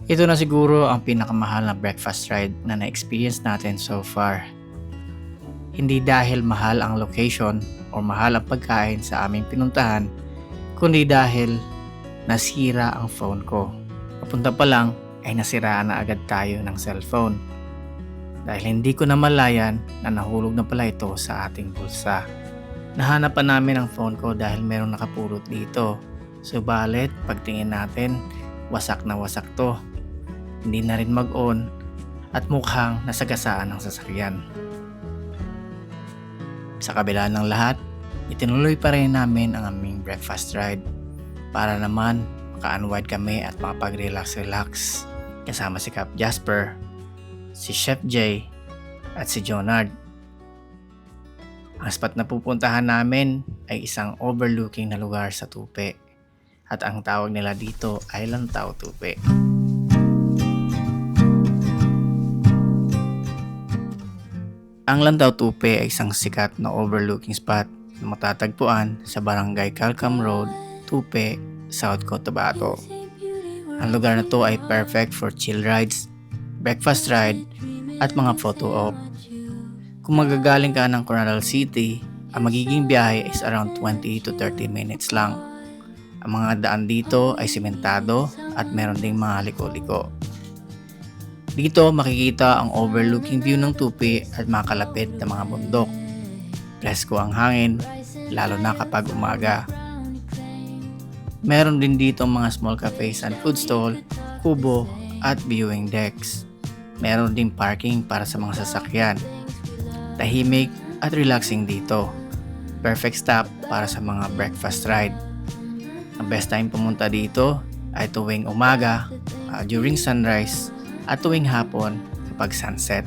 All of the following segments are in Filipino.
Ito na siguro ang pinakamahal na breakfast ride na na-experience natin so far. Hindi dahil mahal ang location o mahal ang pagkain sa aming pinuntahan, kundi dahil nasira ang phone ko. Papunta pa lang ay nasiraan na agad tayo ng cellphone. Dahil hindi ko namalayan na nahulog na pala ito sa ating bulsa. Nahanap pa namin ang phone ko dahil merong nakapulot dito. Subalit pagtingin natin, wasak na wasak to. Hindi na rin mag-on at mukhang nasagasaan ang sasakyan. Sa kabila ng lahat, itinuloy pa rin namin ang aming breakfast ride para naman maka-unwind kami at makapag-relax kasama si Cap Jasper, si Chef Jay at si Jonard. Ang spot na pupuntahan namin ay isang overlooking na lugar sa Tupi at ang tawag nila dito ay Lantaw Tupi. Ang Lantaw Tupi ay isang sikat na overlooking spot na matatagpuan sa Barangay Calcam Road, Tupi, South Cotabato. Ang lugar na to ay perfect for chill rides, breakfast ride, at mga photo op. Kung magagaling ka ng Coronadal City, ang magiging biyahe is around 20 to 30 minutes lang. Ang mga daan dito ay simentado at meron ding mga liko-liko. Dito makikita ang overlooking view ng Tupi at makalapit na mga bundok. Presko ang hangin, lalo na kapag umaga. Meron din dito mga small cafes and food stall, kubo at viewing decks. Meron din parking para sa mga sasakyan. Tahimik at relaxing dito. Perfect stop para sa mga breakfast ride. Ang best time pumunta dito ay tuwing umaga, during sunrise, at tuwing hapon kapag sunset.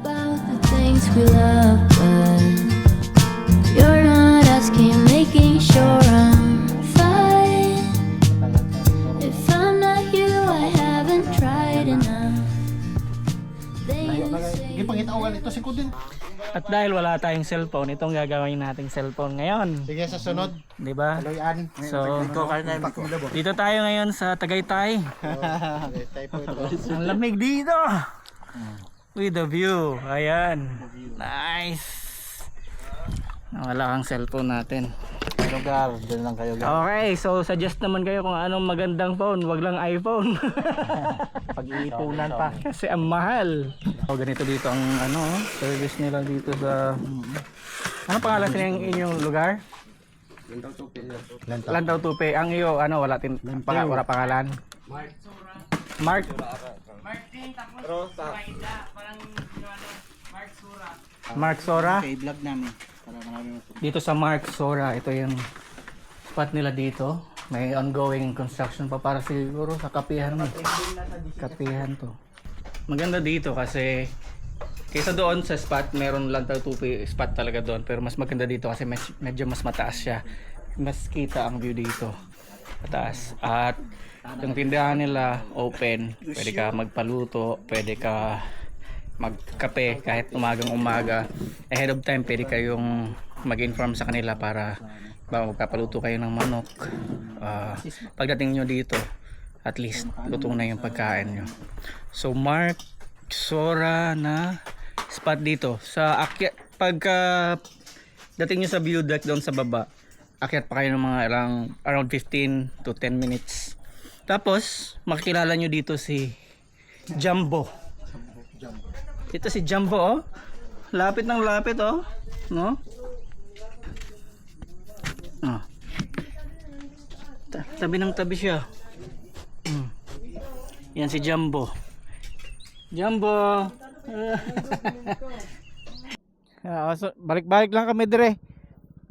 About the things we love, but you're not asking, making sure I'm fine. If I'm not you, I haven't tried enough. At dahil wala tayong cellphone, itong gagawin nating cellphone ngayon. Sige, sa sunod. 'Di ba? Kaloyan. So, dito tayo ngayon sa Tagaytay. Ang lamig dito. With the view. Ayan. Nice. Wala kang cellphone natin. Lugar, dyan lang kayo. Okay, so suggest naman kayo kung anong magandang phone, wag lang iPhone. Pag-iipunan pa. Kasi ang mahal. So, ganito dito ang service nila dito sa ano pangalan sa inyong lugar? Lantaw Tupi. Ang iyo wala wala pangalan. Mark Mark Sora. I-vlog namin. Para marami Dito sa Mark Sora, ito yung spot nila dito. May ongoing construction pa para siguro sa kapihan mo. Kapihan to. Maganda dito kasi kaysa doon sa spot, meron lang Tupi spot talaga doon. Pero mas maganda dito kasi medyo mas mataas siya. Mas kita ang view dito. Mataas. At yung tindahan nila open. Pwede ka magpaluto, pwede ka magkape kahit umaga. Ahead of time pwede kayong mag-inform sa kanila para magpapaluto kayo ng manok. Pagdating nyo dito, at least luto na yung pagkain nyo. So Mark Sora na spot dito sa akyat. Pagka dating nyo sa view deck doon sa baba, akyat pa kayo ng mga around 15 to 10 minutes. Tapos makikilala nyo dito si Jumbo. Ito si Jumbo, oh. Lapit ng lapit, oh. No? Ah. Tabi ng tabi siya. Yan si Jumbo. Jumbo. So, balik-balik lang kami dire.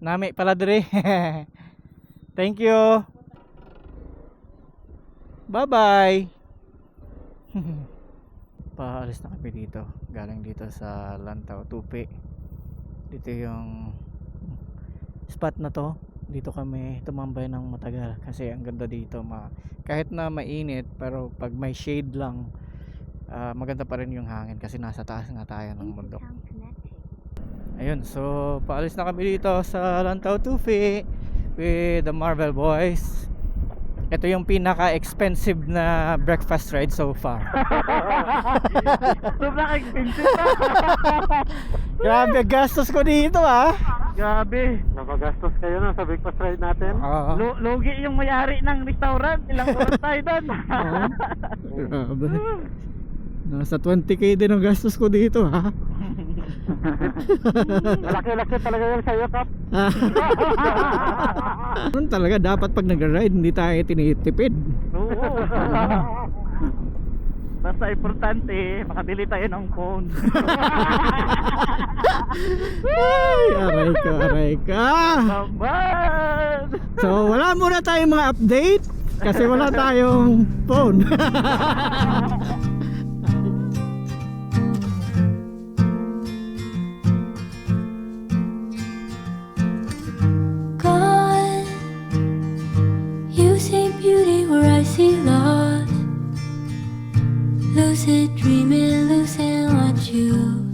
Nami pala dire. Thank you. Bye-bye. Paalis na kami dito. Galing dito sa Lantaw Tupi. Dito yung spot na to. Dito kami tumambay ng matagal kasi ang ganda dito. Kahit na mainit pero pag may shade lang, maganda pa rin yung hangin kasi nasa taas nga tayo ng bundok. Ayun, so paalis na kami dito sa Lantaw Tupi with the Marvel Boys. Ito yung pinaka-expensive na breakfast ride so far. Sobrang expensive. Grabe, gastos ko dito ah. Grabe. Napagastos kayo na sa breakfast ride natin. Oo. Lugi yung mayari ng restaurant. Ilang oras tayo doon. Grabe. Nasa 20k din ang gastos ko dito ha. Malaki-laki talaga yung sayo, Kap. Ano talaga, dapat pag nag-ride hindi tayo tinitipid. Oo. Basta importante, makabili tayo ng phone. Ay, aray ka. Baman! So wala muna tayong mga update kasi wala tayong phone. God, you see beauty where I see loss. Lucid dreaming, losing what you